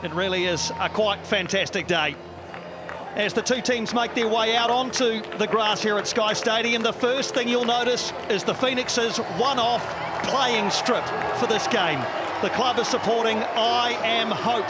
It really is a quite fantastic day. As the two teams make their way out onto the grass here at Sky Stadium, the first thing you'll notice is the Phoenix's one-off playing strip for this game. The club is supporting I Am Hope,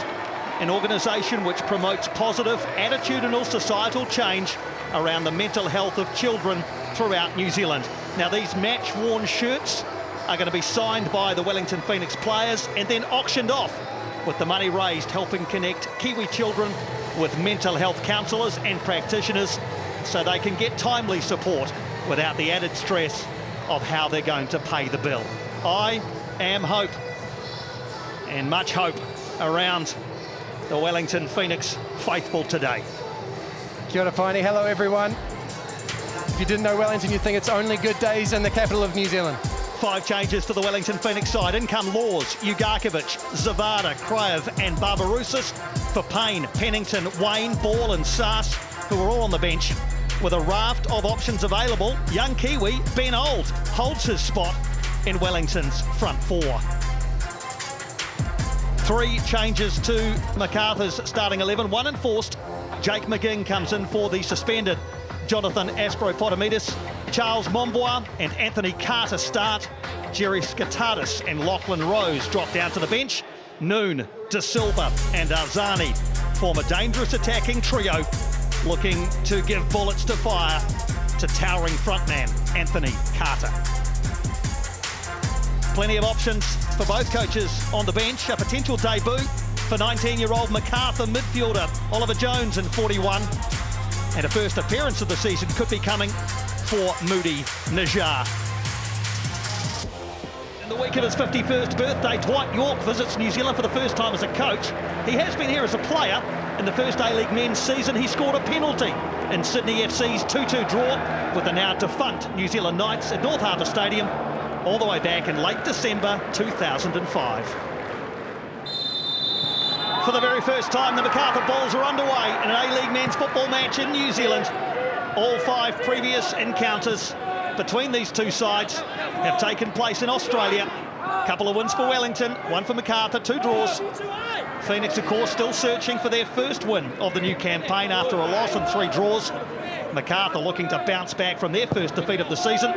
an organisation which promotes positive attitudinal societal change around the mental health of children throughout New Zealand. Now, these match-worn shirts are going to be signed by the Wellington Phoenix players and then auctioned off, with the money raised helping connect Kiwi children with mental health counsellors and practitioners so they can get timely support without the added stress of how they're going to pay the bill. I am hope, and much hope around the Wellington Phoenix faithful today. Kia ora, Piney. Hello, everyone. If you didn't know Wellington, you'd think it's only good days in the capital of New Zealand. 5 changes to the Wellington Phoenix side. In come Laws, Ugarkovic, Zavada, Kraev and Barbarousis. For Payne, Pennington, Wayne, Ball and Sass, who are all on the bench. With a raft of options available, young Kiwi Ben Old holds his spot in Wellington's front 4. 3 changes to Macarthur's starting 11, 1 enforced. Jake McGinn comes in for the suspended Jonathan Aspro-Potamidis. Charles Mombois and Anthony Carter start. Jerry Skatadis and Lachlan Rose drop down to the bench. Noon, De Silva and Arzani form a dangerous attacking trio looking to give bullets to fire to towering frontman Anthony Carter. Plenty of options for both coaches on the bench. A potential debut for 19-year-old Macarthur midfielder Oliver Jones in 41. And a first appearance of the season could be coming for Moody Najjar. In the week of his 51st birthday, Dwight York visits New Zealand for the first time as a coach. He has been here as a player. In the first A-League men's season, he scored a penalty in Sydney FC's 2-2 draw with the now defunct New Zealand Knights at North Harbour Stadium all the way back in late December 2005. For the very first time, the Macarthur Bulls are underway in an A-League men's football match in New Zealand. All 5 previous encounters between these two sides have taken place in Australia. A couple of wins for Wellington, 1 for Macarthur, 2 draws. Phoenix, of course, still searching for their first win of the new campaign after a loss and 3 draws. Macarthur looking to bounce back from their first defeat of the season,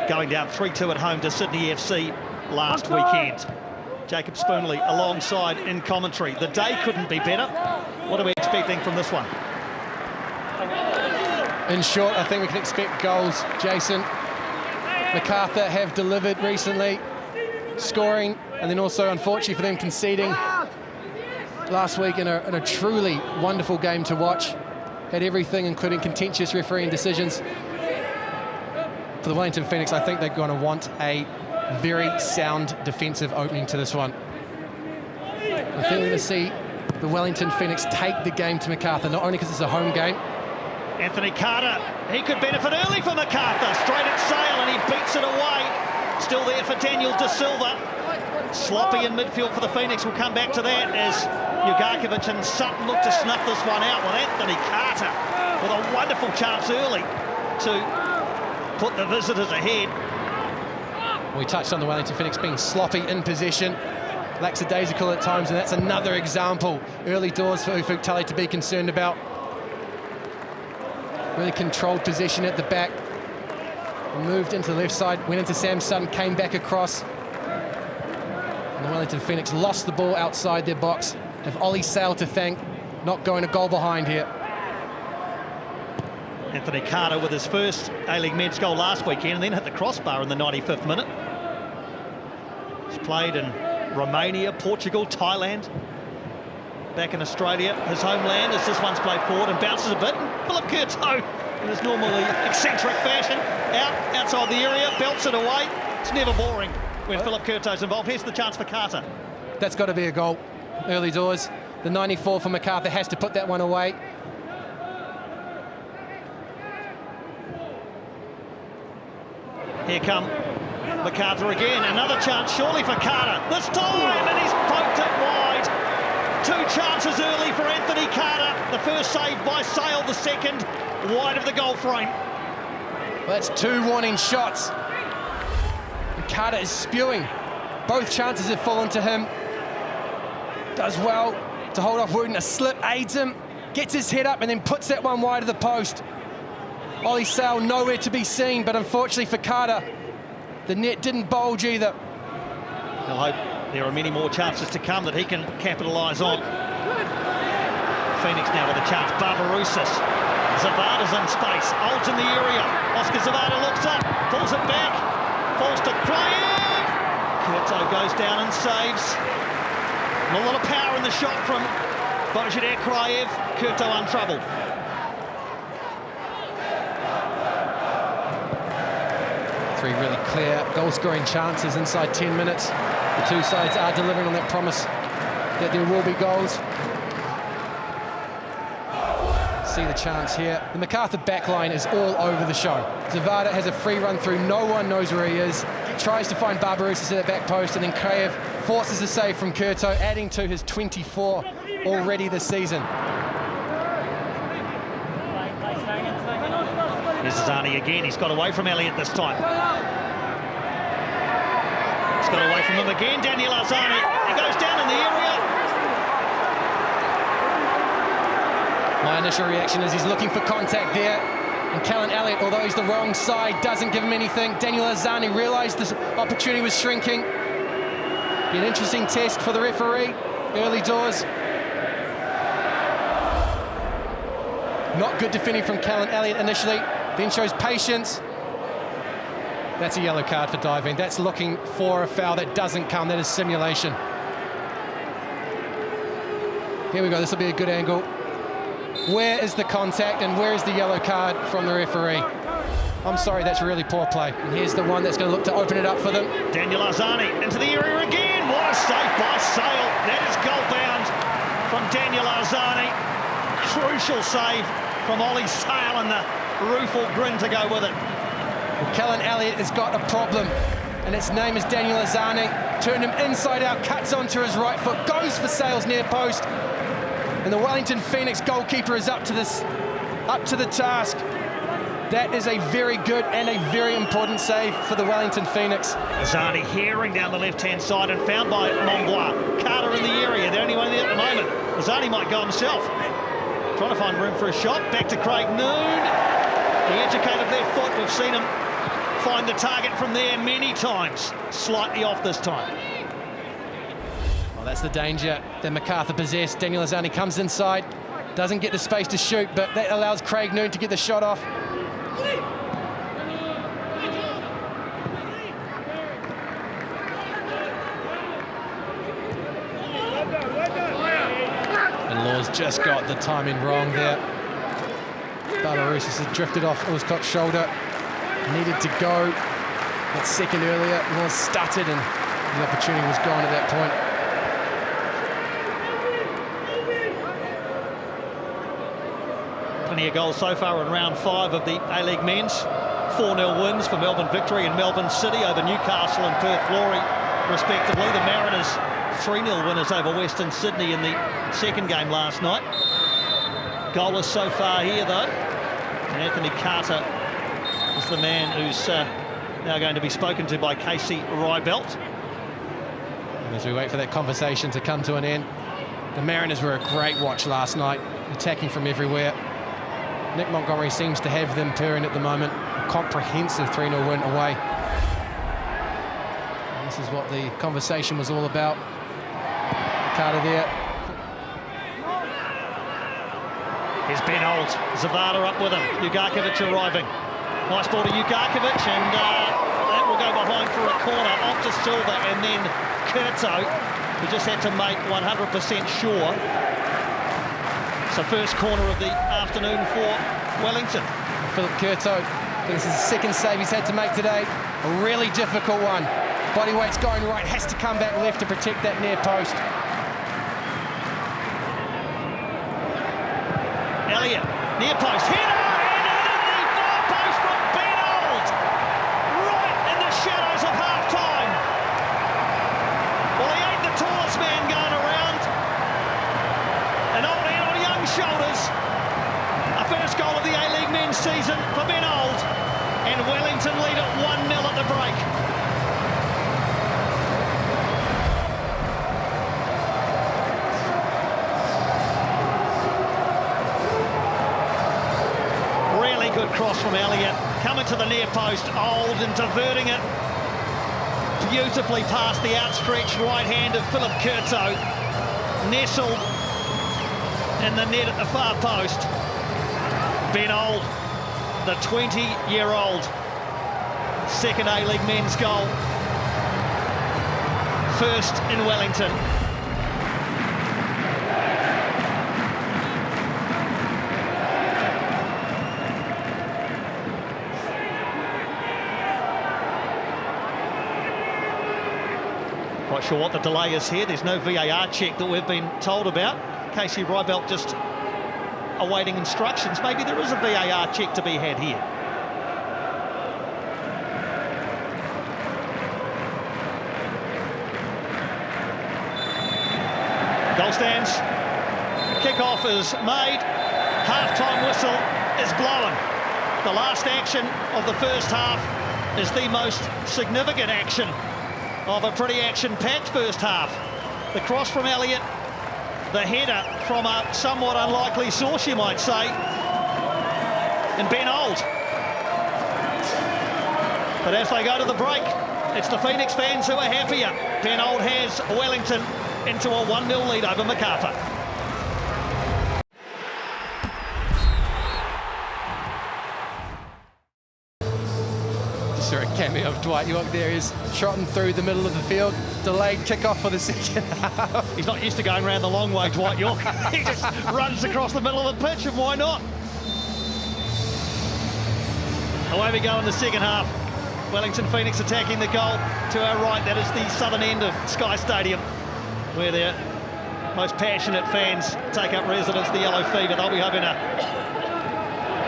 going down 3-2 at home to Sydney FC last weekend. Jacob Spoonley alongside in commentary. The day couldn't be better. What are we expecting from this one? In short, I think we can expect goals, Jason. Macarthur have delivered recently, scoring, and then also, unfortunately for them, conceding last week in a truly wonderful game to watch. Had everything, including contentious refereeing decisions. For the Wellington Phoenix, I think they're going to want a very sound defensive opening to this one. I think we're going to see the Wellington Phoenix take the game to Macarthur, not only because it's a home game. Anthony Carter, he could benefit early for Macarthur, straight at sail, and he beats it away. Still there for Daniel De Silva. Sloppy in midfield for the Phoenix. We'll come back to that as Ugarkovic and Sutton look to snuff this one out, with Anthony Carter with a wonderful chance early to put the visitors ahead. We touched on the Wellington Phoenix being sloppy in possession, lackadaisical at times, and that's another example early doors for Ufuk Talay to be concerned about. Really controlled possession at the back, moved into the left side, went into Sam Sutton, came back across, and the Wellington Phoenix lost the ball outside their box. Have Ollie Sale to thank, not going a goal behind here. Anthony Carter with his first A-League men's goal last weekend and then hit the crossbar in the 95th minute. He's played in Romania, Portugal, Thailand, back in Australia, his homeland, as this one's played forward and bounces a bit. Philip Curto, in his normally eccentric fashion, outside the area, belts it away. It's never boring when Philip Curto's involved. Here's the chance for Carter. That's got to be a goal, early doors. The 94 for Macarthur has to put that one away. Here come Macarthur again, another chance surely for Carter. This time, and he's poked it wide. 2 chances early for Anthony Carter. The first saved by Sale, the second wide of the goal frame. Well, that's 2 warning shots. And Carter is spewing. Both chances have fallen to him. does well to hold off Wooten. A slip aids him, gets his head up and then puts that one wide of the post. Ollie Sale nowhere to be seen, but unfortunately for Carter, the net didn't bulge either. He'll hope there are many more chances to come that he can capitalise on. Phoenix now with a chance. Barbarousis. Zavada's in space. Olds in the area. Oscar Zavada looks up, pulls it back, falls to Kraev. Kurto goes down and saves. Not a lot of power in the shot from Bojadir Kraev. Kurto untroubled. Three really clear goal-scoring chances inside 10 minutes. The two sides are delivering on that promise that there will be goals. See the chance here. The Macarthur backline is all over the show. Zavada has a free run through, no one knows where he is. Tries to find Barbarousis at the back post, and then Kraev forces a save from Kurto, adding to his 24 already this season. Here's Zani again. He's got away from Elliott this time. He's got away from him again. Daniel Arzani. He goes down in the area. My initial reaction is he's looking for contact there. And Callan Elliott, although he's the wrong side, doesn't give him anything. Daniel Arzani realised this opportunity was shrinking. Be an interesting test for the referee. Early doors. Not good defending from Callan Elliott initially. Then shows patience. That's a yellow card for diving. That's looking for a foul that doesn't come. That is simulation. Here we go. This will be a good angle. Where is the contact and where is the yellow card from the referee? I'm sorry, that's really poor play. And here's the one that's going to look to open it up for them. Daniel Arzani into the area again. What a save by Sale. That is goal bound from Daniel Arzani. Crucial save from Ollie Sale, and the rueful grin to go with it. Well, Callan Elliott has got a problem, and its name is Daniel Arzani. Turned him inside out, cuts onto his right foot, goes for Sale's near post. And the Wellington Phoenix goalkeeper is up to the task. That is a very good and a very important save for the Wellington Phoenix. Arzani herring down the left-hand side and found by Monbois. Carter in the area, the only one there at the moment. Arzani might go himself. Trying to find room for a shot. Back to Craig Noon. The educated left foot. We've seen him find the target from there many times. Slightly off this time. Well, that's the danger that Macarthur possessed. Daniel Arzani comes inside, doesn't get the space to shoot, but that allows Craig Noon to get the shot off. And Law's just got the timing wrong there. Barbarousis has drifted off Uscott's shoulder. Needed to go that second earlier. Law stuttered and the opportunity was gone at that point. Plenty of goals so far in round 5 of the A-League men's. 4-0 wins for Melbourne Victory and Melbourne City over Newcastle and Perth Glory, respectively. The Mariners 3-0 winners over Western Sydney in the second game last night. Goalless so far here, though. And Anthony Carter is the man who's now going to be spoken to by Casey Rybelt. And as we wait for that conversation to come to an end, the Mariners were a great watch last night, attacking from everywhere. Nick Montgomery seems to have them purring at the moment. A comprehensive 3-0 win away. And this is what the conversation was all about. Carter there. Here's Ben Old. Zavada up with him. Ugarkovic arriving. Nice ball to Ugarkovic, and that will go behind for a corner. Off to Silva, and then Kurto, who just had to make 100% sure. So first corner of the afternoon for Wellington. Philip Kurto, this is the second save he's had to make today. A really difficult one. Body weight's going right, has to come back left to protect that near post. Elliott, near post, header, and into the far post from Ben Old. Right in the shadows of half-time. Well, he ain't the tallest man going around. An old head on young shoulders. A first goal of the A-League men's season for Ben Old. And Wellington lead at 1-0 at the break. cross from Elliott, coming to the near post, Old and diverting it beautifully past the outstretched right hand of Philip Curto, nestled in the net at the far post. Ben Old, the 20-year-old, second A-League men's goal, first in Wellington. Quite sure what the delay is here. There's no VAR check that we've been told about. Casey Rybelt just awaiting instructions. Maybe there is a VAR check to be had here. Goal stands. Kick-off is made. Half-time whistle is blown. The last action of the first half is the most significant action of a pretty action-packed first half. The cross from Elliott, the header from a somewhat unlikely source, you might say, and Ben Old. But as they go to the break, it's the Phoenix fans who are happier. Ben Old has Wellington into a 1-0 lead over Macarthur. A cameo of Dwight York there. He's trotting through the middle of the field. Delayed kickoff for the second half. He's not used to going around the long way, Dwight York. He just runs across the middle of the pitch, and why not? Away we go in the second half. Wellington Phoenix attacking the goal to our right. That is the southern end of Sky Stadium, where their most passionate fans take up residence, the Yellow Fever. They'll be hoping to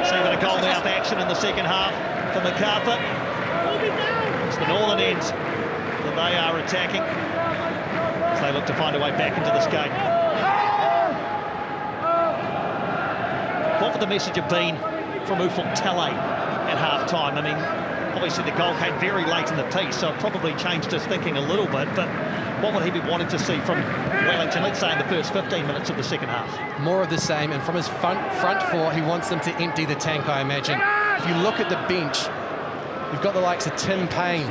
see a bit of goal-mouth action in the second half for Macarthur. It's the northern end that they are attacking as they look to find a way back into this game. What would the message have been from Ufuk Tele at half-time? I mean, obviously the goal came very late in the piece, so it probably changed his thinking a little bit, but what would he be wanting to see from Wellington, let's say in the first 15 minutes of the second half? More of the same, and from his front four, he wants them to empty the tank, I imagine. If you look at the bench, you've got the likes of Tim Payne,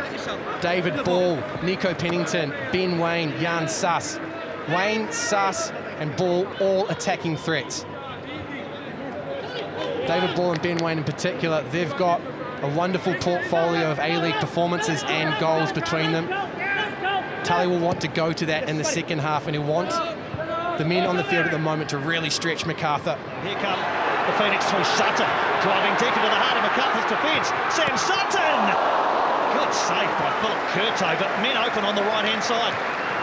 David Ball, Nico Pennington, Ben Wayne, Jan Suss. Wayne, Suss and Ball all attacking threats. David Ball and Ben Wayne in particular, they've got a wonderful portfolio of A-League performances and goals between them. Tully will want to go to that in the second half, and he'll want the men on the field at the moment to really stretch Macarthur. Here come the Phoenix through Sutton, driving deep into the heart of Macarthur's defence. Sam Sutton! Good save by Philip Curto, but men open on the right-hand side.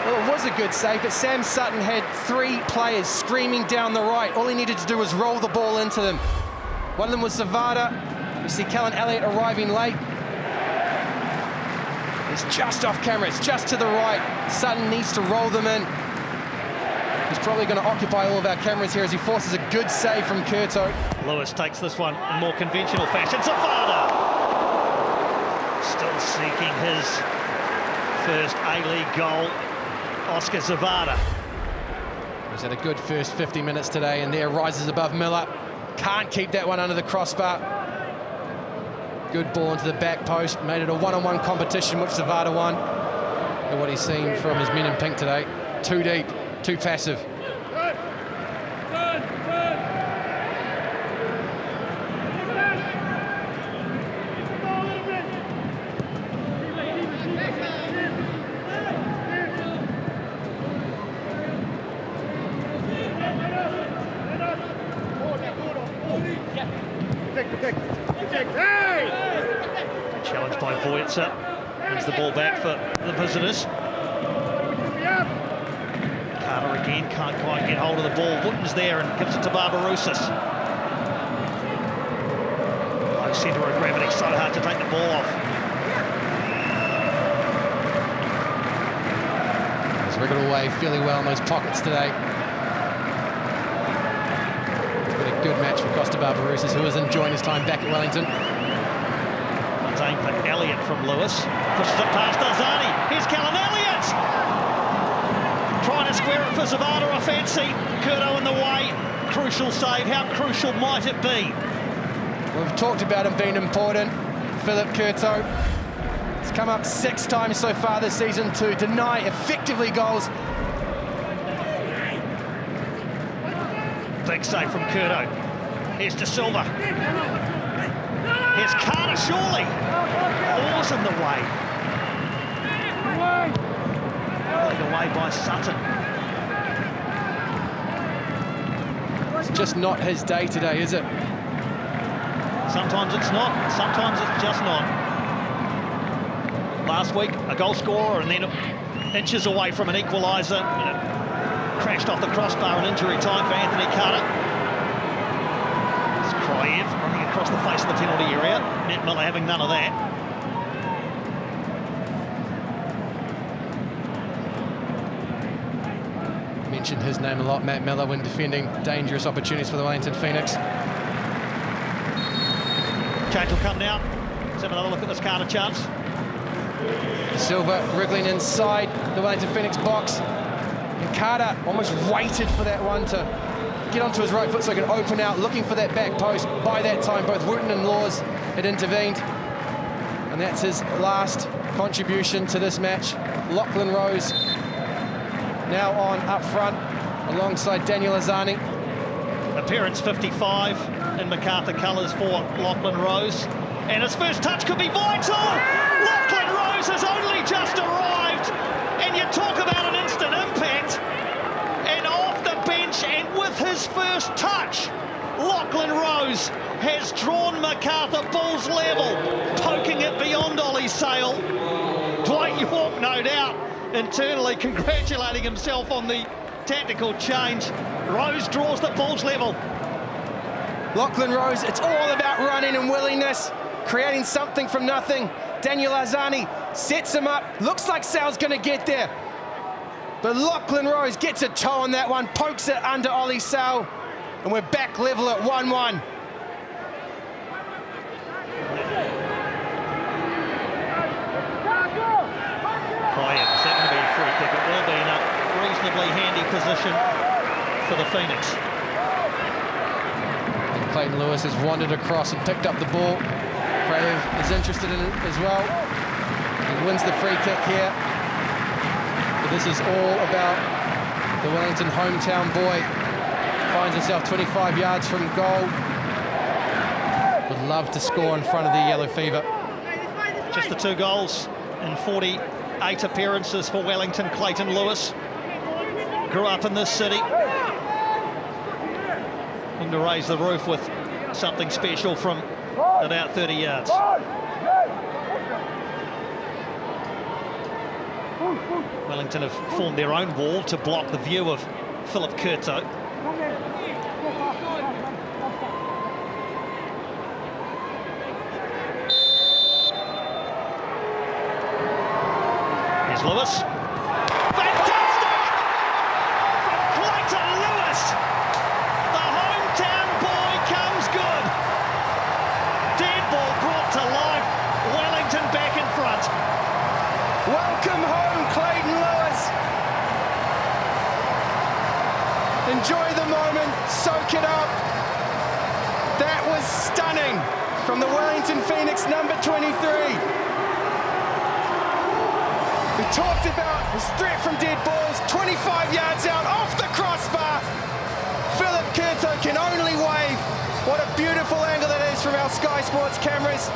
Well, it was a good save, but Sam Sutton had three players screaming down the right. All he needed to do was roll the ball into them. One of them was Zavada. We see Callan Elliott arriving late. It's just off camera, it's just to the right. Sutton needs to roll them in. He's probably going to occupy all of our cameras here as he forces a good save from Curto. Lewis takes this one in more conventional fashion. Zavada! Still seeking his first A-League goal. Oscar Zavada. He's had a good first 50 minutes today, and there rises above Miller. Can't keep that one under the crossbar. Good ball into the back post. Made it a one-on-one competition, which Zavada won. And what he's seen from his men in pink today. Too deep, too passive. Challenged by Voitza. Wins the ball back for the visitors. Carter again can't quite get hold of the ball. Wooten's there and gives it to Barbarousis. Low centre of gravity, so hard to take the ball off. He's wriggled away fairly well in those pockets today. Good match for Costa Barbarousis, who is enjoying his time back at Wellington. Aim for Elliott from Lewis. Pushes it past Arzani. Here's Callan Elliott! Trying to square it for Zavada off fancy. Curto in the way. Crucial save. How crucial might it be? We've talked about him being important. Philip Curto has come up 6 times so far this season to deny effectively goals. Big save from Curto. Here's De Silva. Here's Carter, surely. Law's in the way. Played away by Sutton. It's just not his day today, is it? Sometimes it's not, sometimes it's just not. Last week, a goal scorer and then inches away from an equaliser. Crashed off the crossbar in injury time for Anthony Carter. It's Kraev running across the face of the penalty area. Matt Miller having none of that. Mentioned his name a lot, Matt Miller, when defending dangerous opportunities for the Wellington Phoenix. Change will come now. Let's have another look at this Carter chance. De Silva wriggling inside the Wellington Phoenix box. And Carter almost waited for that one to get onto his right foot so he can open out, looking for that back post. By that time, both Wooten and Laws had intervened. And that's his last contribution to this match. Lachlan Rose now on up front alongside Daniel Azani. Appearance 55 in Macarthur colours for Lachlan Rose. And his first touch could be vital! Lachlan Rose has only just arrived! And you talk about an instant impact! And off the bench and with his first touch, Lachlan Rose has drawn Macarthur balls level, poking it beyond Ollie's sail. Dwight York, no doubt, internally congratulating himself on the tactical change. Rose draws the balls level. Lachlan Rose, it's all about running and willingness, creating something from nothing. Daniel Azani sets him up, looks like Sal's going to get there. But Lachlan Rose gets a toe on that one, pokes it under Ollie Sal, and we're back level at 1-1. Kraev, is that going to be a free kick? It will be in a reasonably handy position for the Phoenix. And Clayton Lewis has wandered across and picked up the ball. Kraev is interested in it as well. He wins the free kick here. But this is all about the Wellington hometown boy. Finds himself 25 yards from goal. Would love to score in front of the Yellow Fever. Just the 2 goals in 48 appearances for Wellington. Clayton Lewis grew up in this city. Looking to raise the roof with something special from about 30 yards. Wellington have formed their own wall to block the view of Philip Curto. Here's Lewis. Fantastic! Clayton Lewis! The hometown boy comes good. Dead ball brought to life. Wellington back in front. Welcome home, Clayton Lewis. Enjoy the moment, soak it up. That was stunning from the Wellington Phoenix, number 23. We talked about his threat from dead balls, 25 yards out, off the crossbar. Philip Curto can only wave. What a beautiful angle that is from our Sky Sports cameras.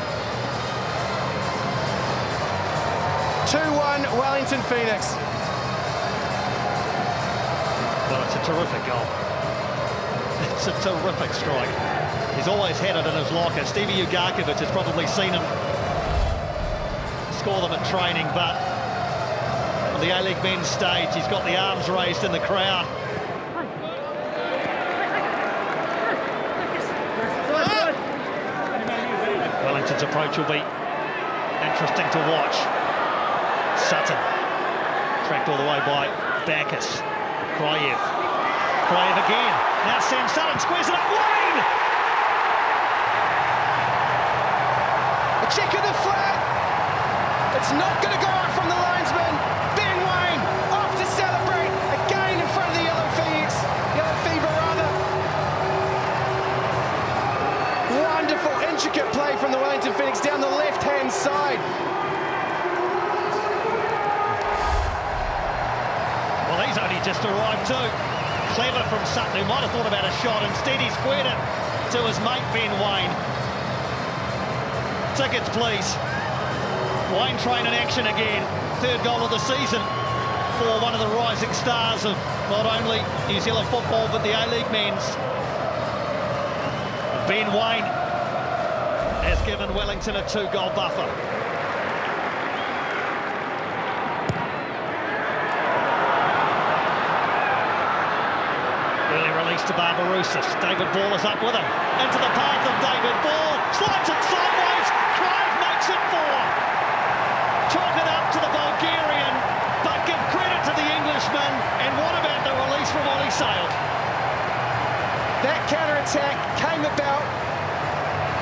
2-1 Wellington Phoenix. Well, it's a terrific goal. It's a terrific strike. He's always had it in his locker. Stevie Ugarkovic has probably seen him score them at training, but on the A-League men's stage, he's got the arms raised in the crowd. Wellington's approach will be interesting to watch. Sutton, tracked all the way by Bacchus. Kraev again. Now Sam Sutton squares it up. Wayne! A check of the flag. It's not going to go out from the linesman. Ben Wayne off to celebrate again in front of the Yellow Fever rather. Wonderful. he just arrived too. Clever from Sutton, who might have thought about a shot. Instead, he squared it to his mate, Ben Wayne. Tickets, please. Wayne Train in action again. Third goal of the season for one of the rising stars of not only New Zealand football, but the A-League men's. Ben Wayne has given Wellington a 2-goal buffer. Early release to Barbarousis. David Ball is up with him. Into the path of David Ball. Slides it sideways. Crive makes it 4. Chalk it up to the Bulgarian, but give credit to the Englishman. And what about the release from Ollie Sale? That counter-attack came about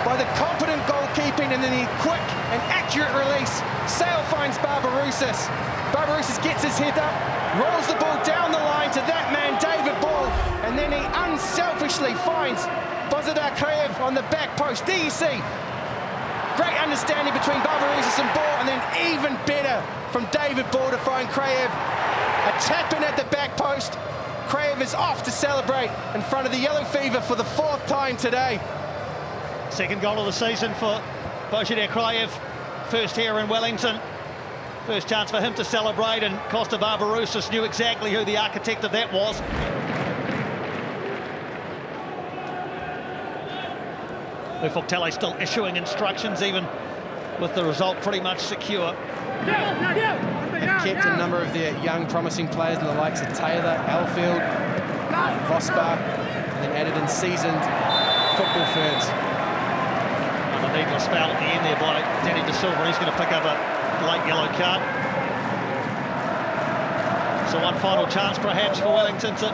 by the competent goalkeeping and then the quick and accurate release. Sale finds Barbarousis. Barbarousis gets his head up, rolls the ball down the line to that man, David Ball, and then he unselfishly finds Bozidar Kraev on the back post. There you see, great understanding between Barbarousis and Ball, and then even better from David Ball to find Kraev. A tap in at the back post. Kraev is off to celebrate in front of the Yellow Fever for the 4th time today. Second goal of the season for Bozidar Kraev. First here in Wellington. First chance for him to celebrate, and Costa Barbarousis knew exactly who the architect of that was. Ufuk Talay still issuing instructions, even with the result pretty much secure. They've kept a number of their young, promising players, the likes of Taylor, Alfield, Vosper, and then added in seasoned football ferns. And a needless foul at the end there by Danny De Silva. He's going to pick up a late yellow card. So one final chance perhaps for Wellington to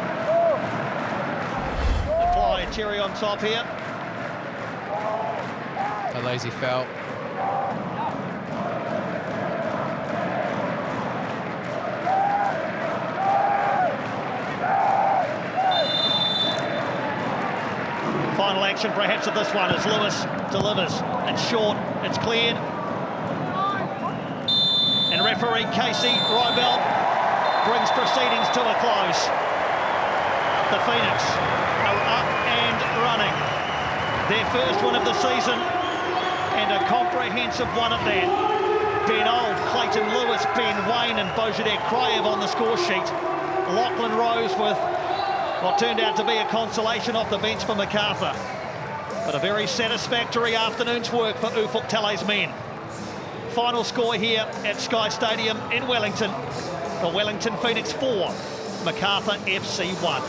apply a cherry on top here. A lazy foul. Final action perhaps of this one as Lewis delivers. It's short, it's cleared. And referee Casey Rybel brings proceedings to a close. The Phoenix are up and running. Their first win of the season, and a comprehensive one at that. Ben Old, Clayton Lewis, Ben Wayne and Bozidar Kraev on the score sheet. Lachlan Rose with what turned out to be a consolation off the bench for Macarthur. But a very satisfactory afternoon's work for Ufuk Talay's men. Final score here at Sky Stadium in Wellington. The Wellington Phoenix 4, Macarthur FC 1.